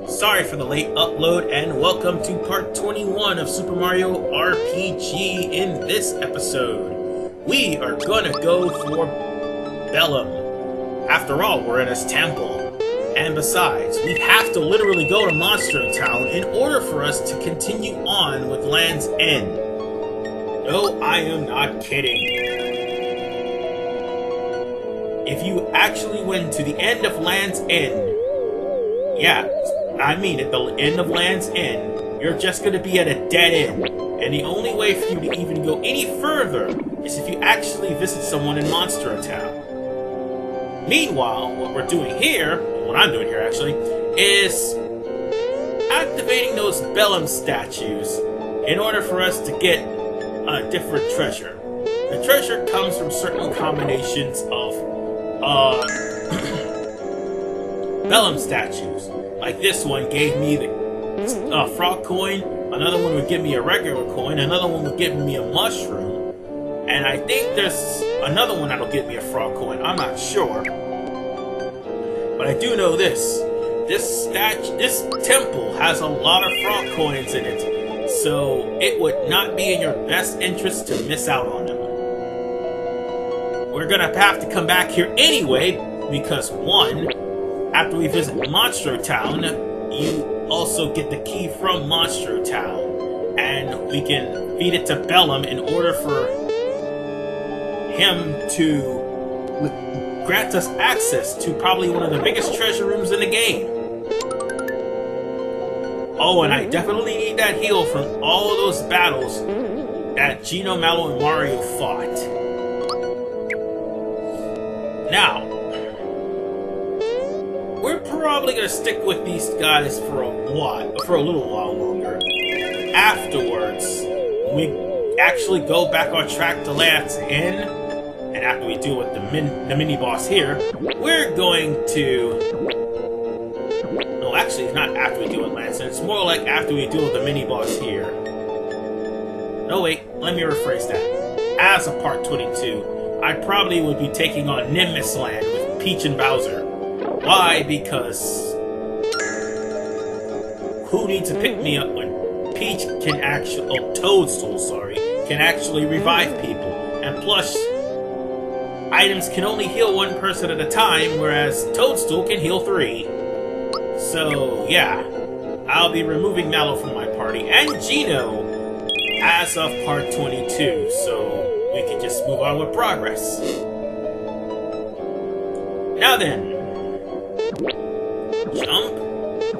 Sorry for the late upload, and welcome to part 21 of Super Mario RPG. In this episode, we are gonna go for Belome. After all, we're in his temple. And besides, we have to literally go to Monstro Town in order for us to continue on with Land's End. No, I am not kidding. If you actually went to the end of Land's End, yeah, I mean at the end of Land's End, you're just going to be at a dead end. And the only way for you to even go any further is if you actually visit someone in Monstro Town. Meanwhile, what we're doing here, what I'm doing here actually, is activating those Belome statues in order for us to get a different treasure. The treasure comes from certain combinations of Belome statues. Like this one gave me the frog coin, another one would give me a regular coin, another one would give me a mushroom, and I think there's another one that'll give me a frog coin. I'm not sure. But I do know this. This temple has a lot of frog coins in it, so it would not be in your best interest to miss out on them. We're gonna have to come back here anyway, because one, after we visit Monstro Town, you also get the key from Monstro Town, and we can feed it to Belome in order for him to grant us access to probably one of the biggest treasure rooms in the game. Oh, and I definitely need that heal from all of those battles that Gino, Mallow, and Mario fought. Now, we're probably gonna stick with these guys for a little while longer. Afterwards, we actually go back on track to Land's End, and after we deal with the mini boss here, we're going to. No, actually, it's not after we deal with Land's End. It's more like after we deal with the mini boss here. No, wait. Let me rephrase that. As of part 22, I probably would be taking on Nimbus Land with Peach and Bowser. Why? Because who needs to pick me up when Peach can actually, Toadstool, sorry, can actually revive people, and plus, items can only heal one person at a time, whereas Toadstool can heal 3. So yeah, I'll be removing Mallow from my party and Gino as of part 22, so we can just move on with progress. Now then. Jump,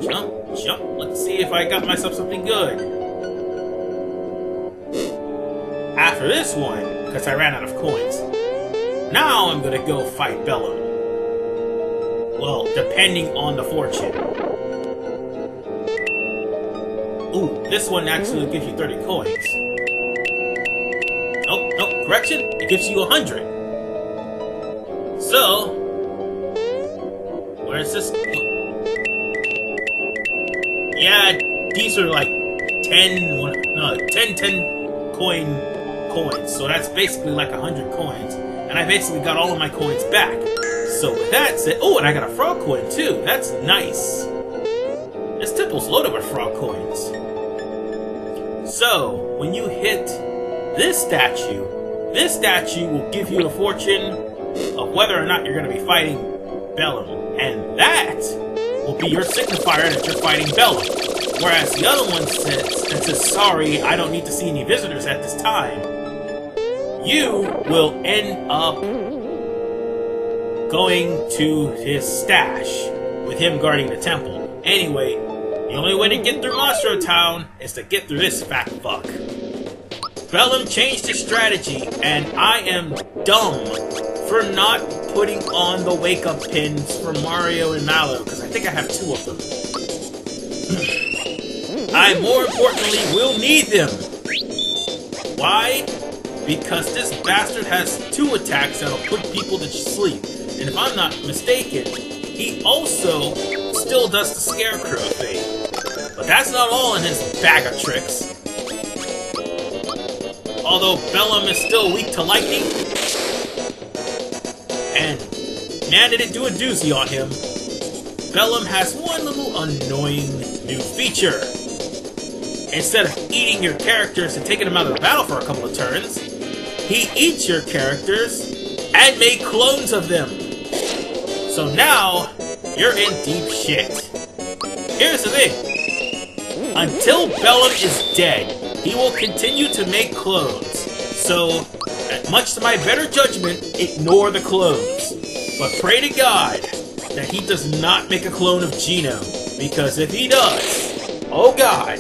jump, jump. Let's see if I got myself something good. After this one, because I ran out of coins, now I'm gonna go fight Belome. Well, depending on the fortune. Ooh, this one actually gives you 30 coins. Oh, no, correction, it gives you 100. So, where's this? Yeah, these are like 10 coins, so that's basically like 100 coins, and I basically got all of my coins back. So with that said, oh, and I got a frog coin too, that's nice. This temple's loaded with frog coins. So, when you hit this statue will give you a fortune of whether or not you're going to be fighting Belome, and that will be your signifier that you're fighting Belome. Whereas the other one says, sorry, I don't need to see any visitors at this time. You will end up going to his stash with him guarding the temple. Anyway, the only way to get through Monstro Town is to get through this fat fuck. Belome changed his strategy, and I am dumb for not putting on the wake-up pins for Mario and Mallow, because I think I have 2 of them. I, more importantly, will need them. Why? Because this bastard has 2 attacks that'll put people to sleep. And if I'm not mistaken, he also still does the scarecrow thing. But that's not all in his bag of tricks. Although Belome is still weak to lightning, and man, did it do a doozy on him. Belome has one little annoying new feature. Instead of eating your characters and taking them out of the battle for a couple of turns, he eats your characters and makes clones of them. So now, you're in deep shit. Here's the thing. Until Belome is dead, he will continue to make clones. So, much to my better judgment, ignore the clones. But pray to God that he does not make a clone of Geno. Because if he does, oh God,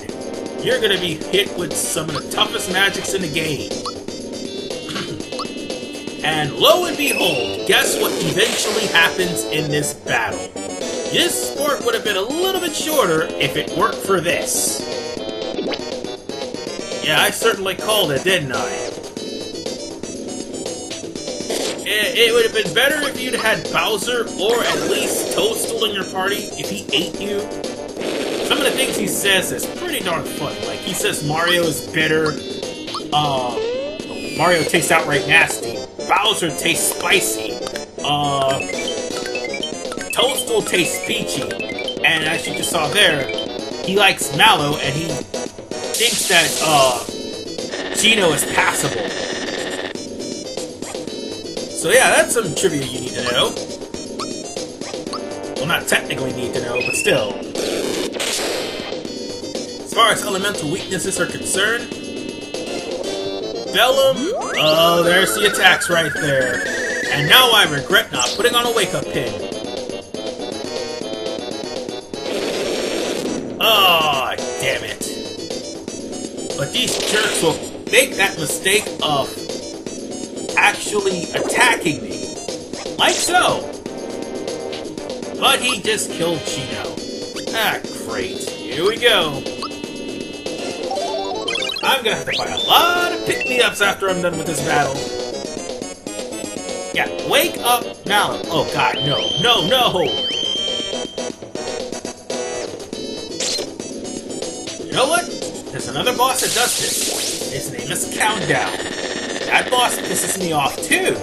you're gonna be hit with some of the toughest magics in the game. And lo and behold, guess what eventually happens in this battle? This sport would have been a little bit shorter if it weren't for this. Yeah, I certainly called it, didn't I? It would have been better if you'd had Bowser or at least Toadstool in your party if he ate you. Some of the things he says is pretty darn funny. Like, he says Mario is bitter. Mario tastes outright nasty. Bowser tastes spicy. Toadstool tastes peachy. And as you just saw there, he likes Mallow, and he thinks that, Geno is passable. So yeah, that's some trivia you need to know. Well, not technically need to know, but still. As far as elemental weaknesses are concerned, Belome, oh, there's the attacks right there. And now I regret not putting on a wake-up pin. Oh, damn it. But these jerks will make that mistake of actually attacking me. Like so. But he just killed Geno. Ah, great. Here we go. I'm gonna have to find a lot of pick-me-ups after I'm done with this battle. Yeah, wake up Mallow. Oh god, no. No, no! You know what? There's another boss that does this. His name is Countdown. That boss pisses me off too.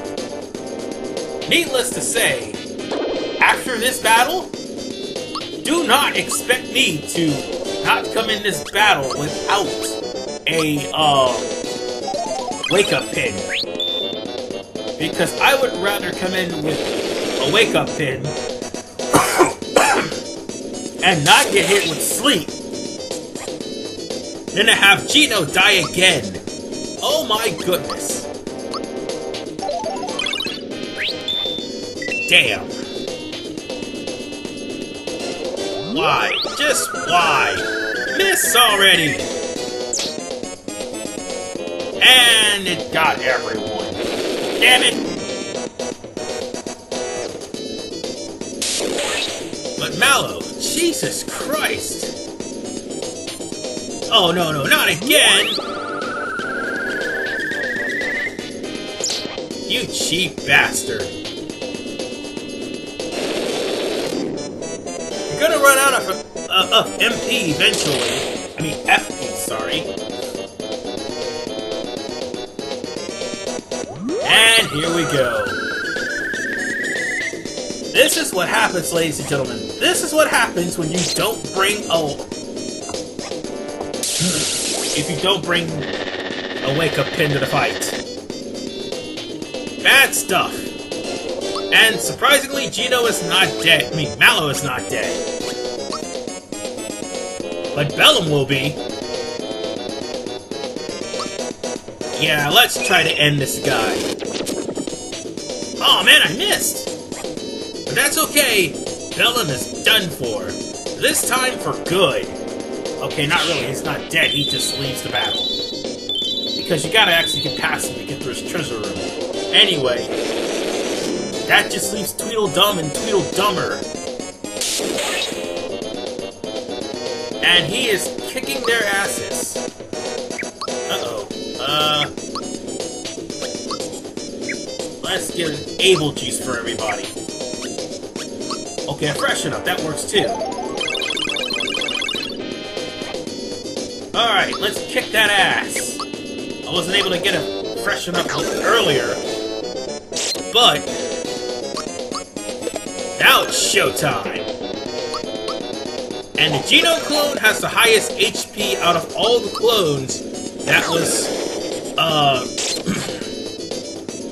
Needless to say, after this battle, do not expect me to not come in this battle without a wake-up pin. Because I would rather come in with a wake-up pin and not get hit with sleep than to have Geno die again. Oh my goodness. Damn. Why? Just why? Miss already! And it got everyone. Damn it! But Mallow, Jesus Christ! Oh no, no, not again! You cheap bastard. You're gonna run out of MP eventually. I mean, FP, sorry. And here we go. This is what happens, ladies and gentlemen. This is what happens when you don't bring if you don't bring a wake-up pin to the fight. Bad stuff. And surprisingly, Geno is not dead. I mean, Mallow is not dead. But Belome will be. Yeah, let's try to end this guy. Oh man, I missed! But that's okay. Belome is done for. This time for good. Okay, not really. He's not dead. He just leaves the battle. Because you gotta actually get past him to get through his treasure room. Anyway, that just leaves Tweedledum and Tweedledummer. And he is kicking their asses. Uh-oh. Let's get an Able Juice for everybody. Okay, a Freshen Up. That works too. Alright, let's kick that ass. I wasn't able to get a Freshen Up earlier. But now it's showtime. And the Geno clone has the highest HP out of all the clones that was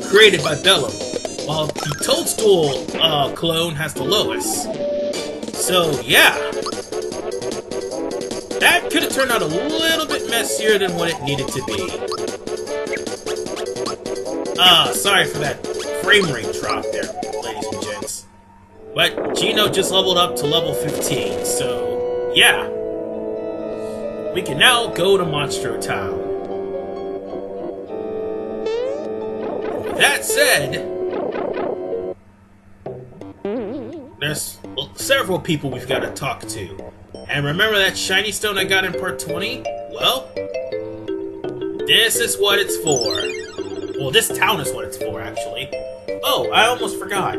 created by Belome, while the Toadstool clone has the lowest. So yeah, that could have turned out a little bit messier than what it needed to be. Sorry for that frame rate drop there, ladies and gents. But Geno just leveled up to level 15, so yeah. We can now go to Monstro Town. With that said, there's several people we've got to talk to. And remember that shiny stone I got in part 20? Well, this is what it's for. Well, this town is what it's for, actually. Oh, I almost forgot.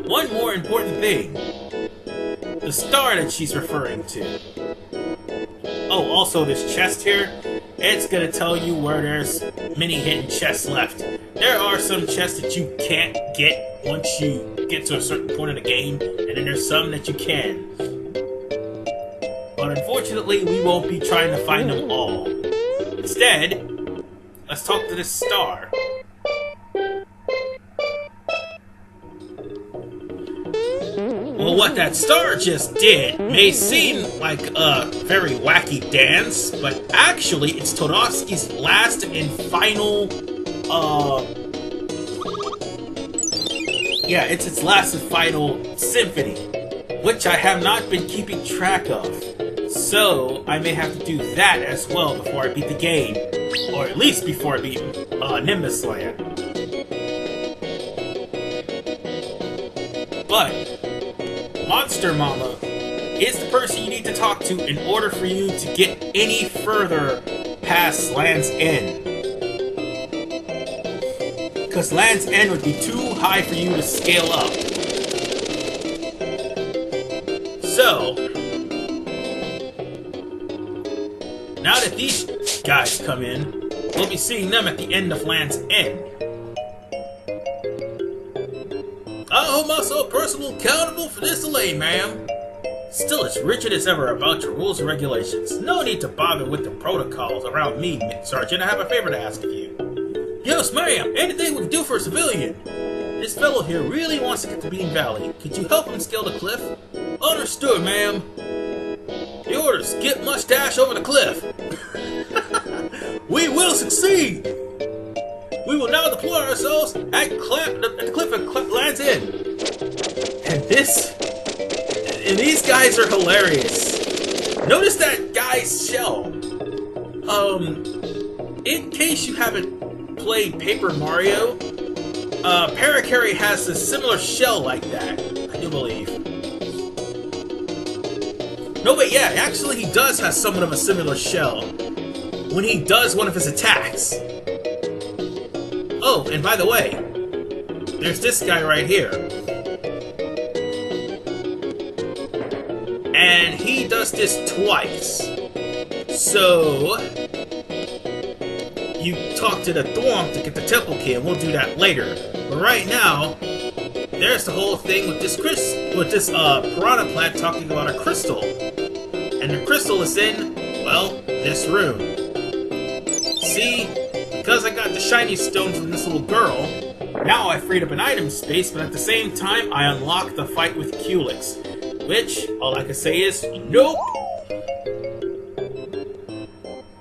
One more important thing. The star that she's referring to. Oh, also this chest here, it's gonna tell you where there's many hidden chests left. There are some chests that you can't get once you get to a certain point in the game, and then there's some that you can. But unfortunately, we won't be trying to find them all. Instead, let's talk to this star. Well, what that star just did may seem like a very wacky dance, but actually it's Toadofsky's last and final, yeah, it's its last and final symphony, which I have not been keeping track of. So, I may have to do that as well before I beat the game. Or at least before I beat Nimbus Land. But Monstermama is the person you need to talk to in order for you to get any further past Land's End. Because Land's End would be too high for you to scale up. So, now that these guys come in, we'll be seeing them at the end of Land's End. I hold myself personally accountable for this delay, ma'am. Still as rigid as ever about your rules and regulations. No need to bother with the protocols around me, Sergeant. I have a favor to ask of you. Yes, ma'am. Anything we can do for a civilian. This fellow here really wants to get to Bean Valley. Could you help him scale the cliff? Understood, ma'am. The orders, get Mustache over the cliff. We will succeed! We will now deploy ourselves at the cliff at Land's End. And these guys are hilarious. Notice that guy's shell. In case you haven't played Paper Mario, Parakarry has a similar shell like that, I do believe. No, but yeah, actually he does have somewhat of a similar shell when he does one of his attacks. Oh, and by the way, there's this guy right here. And he does this twice. So, you talk to the Thwomp to get the temple key, and we'll do that later. But right now, there's the whole thing with this piranha plant talking about a crystal. And the crystal is in, well, this room. See? Because I got the shiny stone from this little girl, now I freed up an item space, but at the same time, I unlocked the fight with Culex. Which, all I can say is, nope!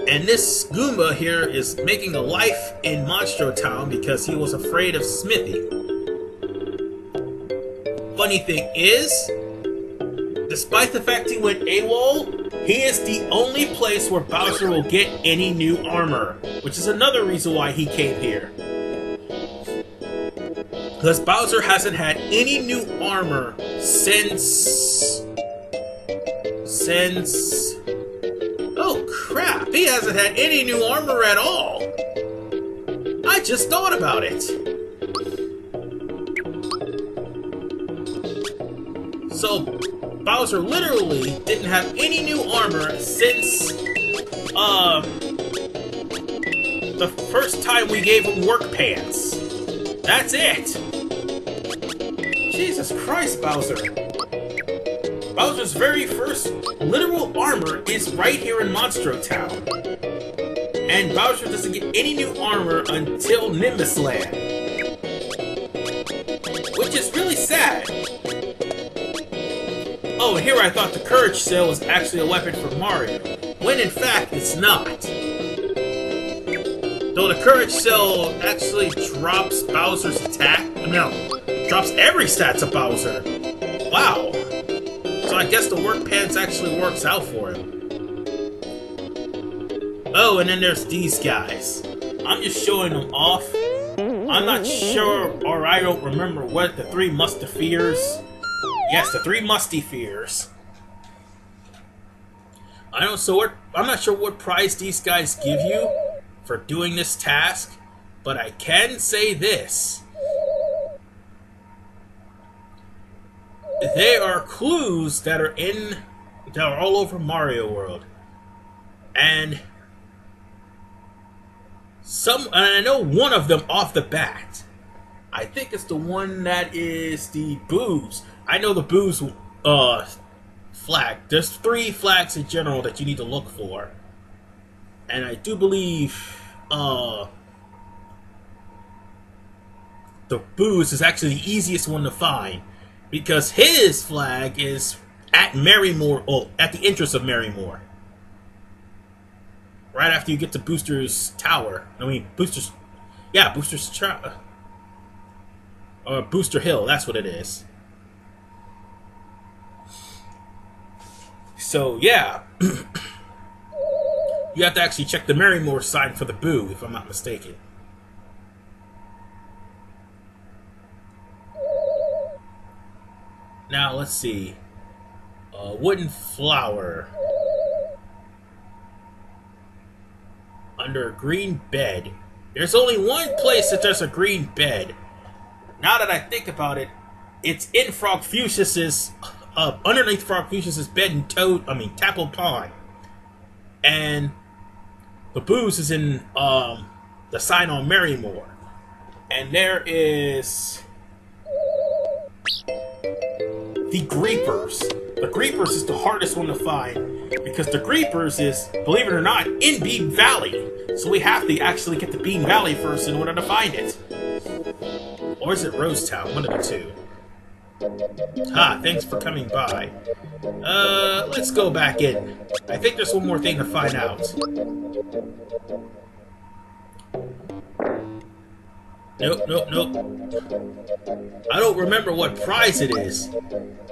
And this Goomba here is making a life in Monstro Town because he was afraid of Smithy. Funny thing is, despite the fact he went AWOL, he is the only place where Bowser will get any new armor, which is another reason why he came here. Because Bowser hasn't had any new armor since... Oh crap, he hasn't had any new armor at all! I just thought about it! So, Bowser literally didn't have any new armor since, the first time we gave him work pants. That's it! Jesus Christ, Bowser. Bowser's very first literal armor is right here in Monstro Town. And Bowser doesn't get any new armor until Nimbus Land. Which is really sad. Oh, here I thought the Courage Cell was actually a weapon for Mario, when in fact it's not. Though the Courage Cell actually drops Bowser's attack. No, drops every stats of Bowser. Wow. So I guess the work pants actually works out for him. Oh, and then there's these guys. I'm just showing them off. I'm not sure, or I don't remember what the three Mustifears. Yes, the three Mustifears. I'm not sure what prize these guys give you for doing this task, but I can say this. There are clues that are all over Mario World. And I know one of them off the bat. I think it's the one that is the Booze. I know the Booze flag. There's 3 flags in general that you need to look for. And I do believe the Booze is actually the easiest one to find. Because his flag is at Marrymore, at the entrance of Marrymore. Right after you get to Booster's Tower. Booster's Tower. Or Booster Hill, that's what it is. So, yeah. You have to actually check the Marrymore sign for the Boo, if I'm not mistaken. Now, let's see. Wooden flower. Under a green bed. There's only one place that there's a green bed. Now that I think about it, it's in Frogfucius's, underneath Frogfucius's bed in Tapple Pond. And the Booze is in, the sign on Marrymore. And there is the Greepers. The Greepers is the hardest one to find because the Greepers is, believe it or not, in Bean Valley. So we have to actually get to Bean Valley first in order to find it. Or is it Rose Town? One of the two. Thanks for coming by. Let's go back in. I think there's one more thing to find out. Nope. I don't remember what prize it is,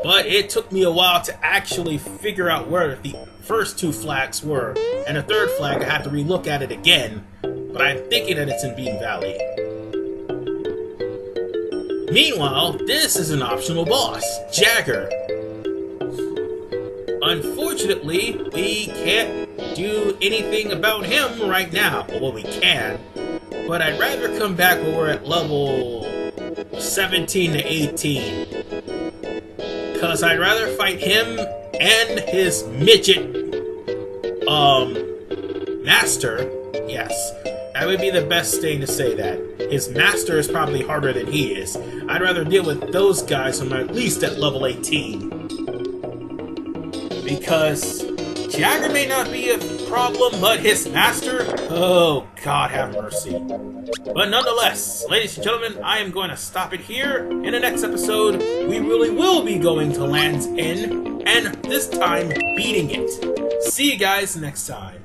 but it took me a while to actually figure out where the first 2 flags were, and the 3rd flag I had to relook at it again, but I'm thinking that it's in Bean Valley. Meanwhile, this is an optional boss, Jagger. Unfortunately, we can't do anything about him right now. Well, we can. But I'd rather come back when we're at level 17 to 18. Because I'd rather fight him and his midget, master. Yes, that would be the best thing to say that. His master is probably harder than he is. I'd rather deal with those guys when I'm at least at level 18. Because Jagger may not be a problem, but his master? Oh, God have mercy. But nonetheless, ladies and gentlemen, I am going to stop it here. In the next episode, we really will be going to Land's End, and this time, beating it. See you guys next time.